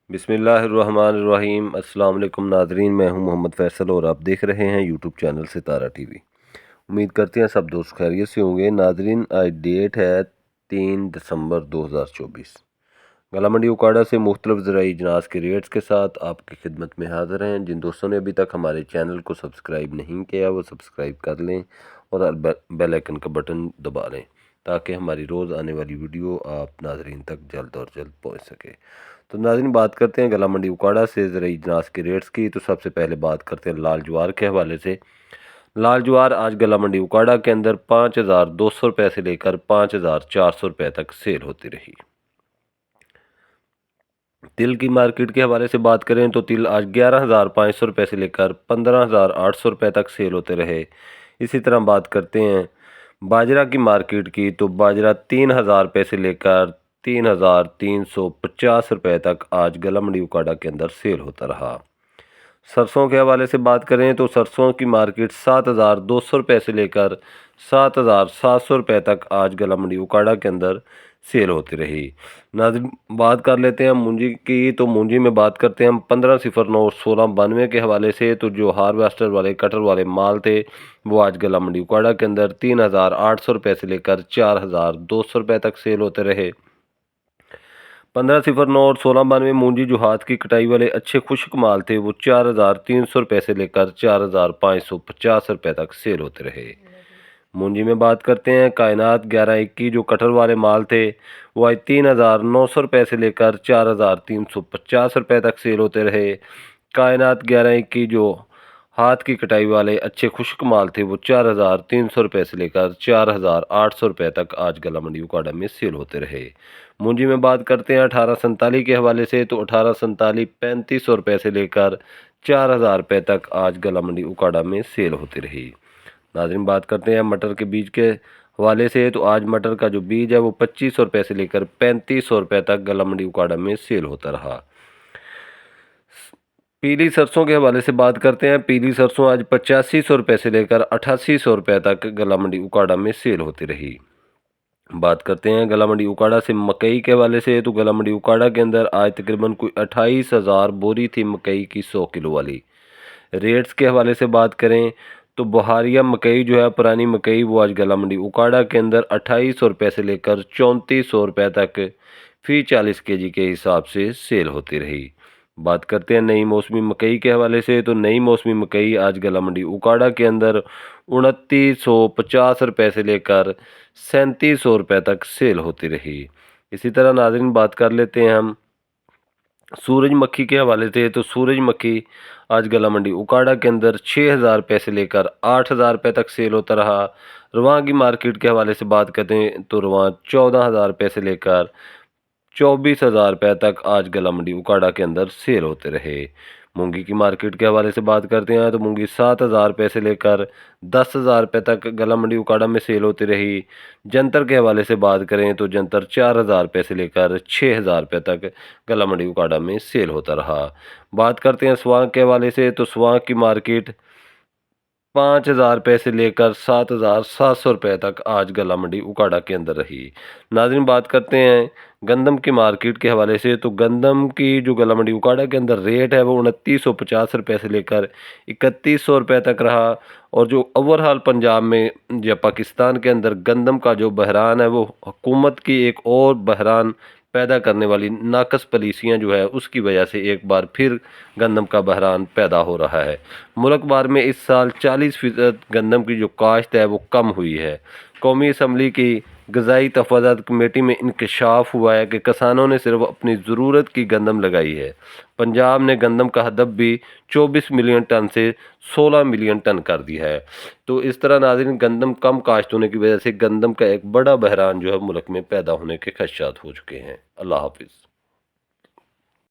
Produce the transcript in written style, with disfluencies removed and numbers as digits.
بسم اللہ الرحمن الرحیم۔ السلام علیکم ناظرین، میں ہوں محمد فیصل اور آپ دیکھ رہے ہیں یوٹیوب چینل ستارہ ٹی وی۔ امید کرتے ہیں سب دوست خیریت سے ہوں گے۔ ناظرین، آج ڈیٹ ہے 3 دسمبر 2024۔ گلا منڈی اوکاڑا سے مختلف زرعی اجناس کے ریٹس کے ساتھ آپ کی خدمت میں حاضر ہیں۔ جن دوستوں نے ابھی تک ہمارے چینل کو سبسکرائب نہیں کیا وہ سبسکرائب کر لیں اور بیل آئکن کا بٹن دبا لیں تاکہ ہماری روز آنے والی ویڈیو آپ ناظرین تک جلد اور جلد پہنچ سکے۔ تو ناظرین، بات کرتے ہیں گلا منڈی اوکاڑا سے زرعی اجناس کے ریٹس کی۔ تو سب سے پہلے بات کرتے ہیں لال جوار کے حوالے سے۔ لال جوار آج گلا منڈی اوکاڑا کے اندر 5200 روپے سے لے کر 5400 روپے تک سیل ہوتی رہی۔ تل کی مارکیٹ کے حوالے سے بات کریں تو تل آج 11500 روپے سے لے کر 15800 روپے تک سیل ہوتے رہے۔ اسی طرح بات کرتے ہیں باجرہ کی مارکیٹ کی، تو باجرہ 3000 روپے سے لے کر 3350 روپے تک آج گلا منڈی اوکاڑا کے اندر سیل ہوتا رہا۔ سرسوں کے حوالے سے بات کریں تو سرسوں کی مارکیٹ 7200 روپے سے لے کر 7700 روپے تک آج گلا منڈی اوکاڑا کے اندر سیل ہوتی رہی۔ ناظرین، بات کر لیتے ہیں مونجی کی، تو مونجی میں بات کرتے ہیں ہم 1509 اور 1692 کے حوالے سے۔ تو جو ہارویسٹر والے کٹر والے مال تھے وہ آج گلا منڈی اوکاڑا کے اندر 3800 روپے سے لے کر 4200 روپے تک سیل ہوتے رہے۔ 1509 اور 1692 مونجی جو ہاتھ کی کٹائی والے اچھے خشک مال تھے وہ 4300 روپے سے لے کر 4550 روپے تک سیل ہوتے رہے۔ مونجی میں بات کرتے ہیں کائنات 1121 جو کٹر والے مال تھے وہ آج 3900 روپے سے لے کر 4350 روپے تک سیل ہوتے رہے۔ کائنات 1121 جو ہاتھ کی کٹائی والے اچھے خشک مال تھے وہ 4300 روپے سے لے کر 4800 روپے تک آج گلا منڈی اوکاڑا میں سیل ہوتے رہے۔ مونجی میں بات کرتے ہیں 1847 کے حوالے سے، تو 1847 3500 روپے سے لے کر 4000 روپے تک آج گلا منڈی اوکاڑا میں سیل ہوتی رہی۔ ناظرین، بات کرتے ہیں مٹر کے بیج کے حوالے سے، تو آج مٹر کا جو بیج ہے وہ 2500 روپے سے لے کر 3500 روپے تک گلا منڈی اوکاڑا میں سیل ہوتا رہا۔ پیلی سرسوں کے حوالے سے بات کرتے ہیں۔ پیلی سرسوں آج 8500 روپے سے لے کر 8800 روپے تک گلا منڈی اوکاڑا میں سیل ہوتی رہی۔ بات کرتے ہیں گلا منڈی اوکاڑا سے مکئی کے حوالے سے، تو گلا منڈی اوکاڑا کے اندر آج تقریباً کوئی 28000 بوری تھی مکئی کی 100 کلو والی۔ ریٹس کے حوالے سے بات کریں تو بہاریہ مکئی جو ہے پرانی مکئی وہ آج گلا منڈی اوکاڑا کے اندر 2800 روپے سے لے کر 3400 روپے تک فی 40 کے جی کے حساب سے سیل ہوتی رہی۔ بات کرتے ہیں نئی موسمی مکئی کے حوالے سے، تو نئی موسمی مکئی آج گلا منڈی اوکاڑا کے اندر 2950 روپے سے لے کر 3700 روپے تک سیل ہوتی رہی۔ اسی طرح ناظرین، بات کر لیتے ہیں ہم سورج مکھی کے حوالے سے، تو سورج مکھی آج گلا منڈی اوکاڑا کے اندر 6000 روپے سے لے کر 8000 روپے تک سیل ہوتا رہا۔ رواں کی مارکیٹ کے حوالے سے بات کرتے ہیں تو رواں 14000 روپے سے لے کر 24000 روپے تک آج گلا منڈی اوکاڑا کے اندر سیل ہوتے رہے۔ مونگی کی مارکیٹ کے حوالے سے بات کرتے ہیں تو مونگی 7000 روپے سے لے کر 10000 روپے تک گلا منڈی اوکاڑا میں سیل ہوتی رہی۔ جنتر کے حوالے سے بات کریں تو جنتر 4000 روپے سے لے کر 6000 روپے تک گلا منڈی اوکاڑا میں سیل ہوتا رہا۔ بات کرتے ہیں سوانگ کے حوالے سے، تو سوانگ کی مارکیٹ 5000 روپے سے لے کر 7700 روپے تک آج گلا منڈی اوکاڑا کے اندر رہی۔ ناظرین، بات کرتے ہیں گندم کی مارکیٹ کے حوالے سے، تو گندم کی جو گلا منڈی اوکاڑا کے اندر ریٹ ہے وہ 2950 روپے سے لے کر 3100 روپے تک رہا۔ اور جو اوورہال پنجاب میں یا پاکستان کے اندر گندم کا جو بحران ہے وہ حکومت کی ایک اور بحران پیدا کرنے والی ناقص پالیسیاں جو ہے اس کی وجہ سے ایک بار پھر گندم کا بحران پیدا ہو رہا ہے۔ ملک بھر میں اس سال 40% گندم کی جو کاشت ہے وہ کم ہوئی ہے۔ قومی اسمبلی کی غذائی تحفظات کمیٹی میں انکشاف ہوا ہے کہ کسانوں نے صرف اپنی ضرورت کی گندم لگائی ہے۔ پنجاب نے گندم کا ہدف بھی 24 ملین ٹن سے 16 ملین ٹن کر دیا ہے۔ تو اس طرح ناظرین، گندم کم کاشت ہونے کی وجہ سے گندم کا ایک بڑا بحران جو ہے ملک میں پیدا ہونے کے خدشات ہو چکے ہیں۔ اللہ حافظ۔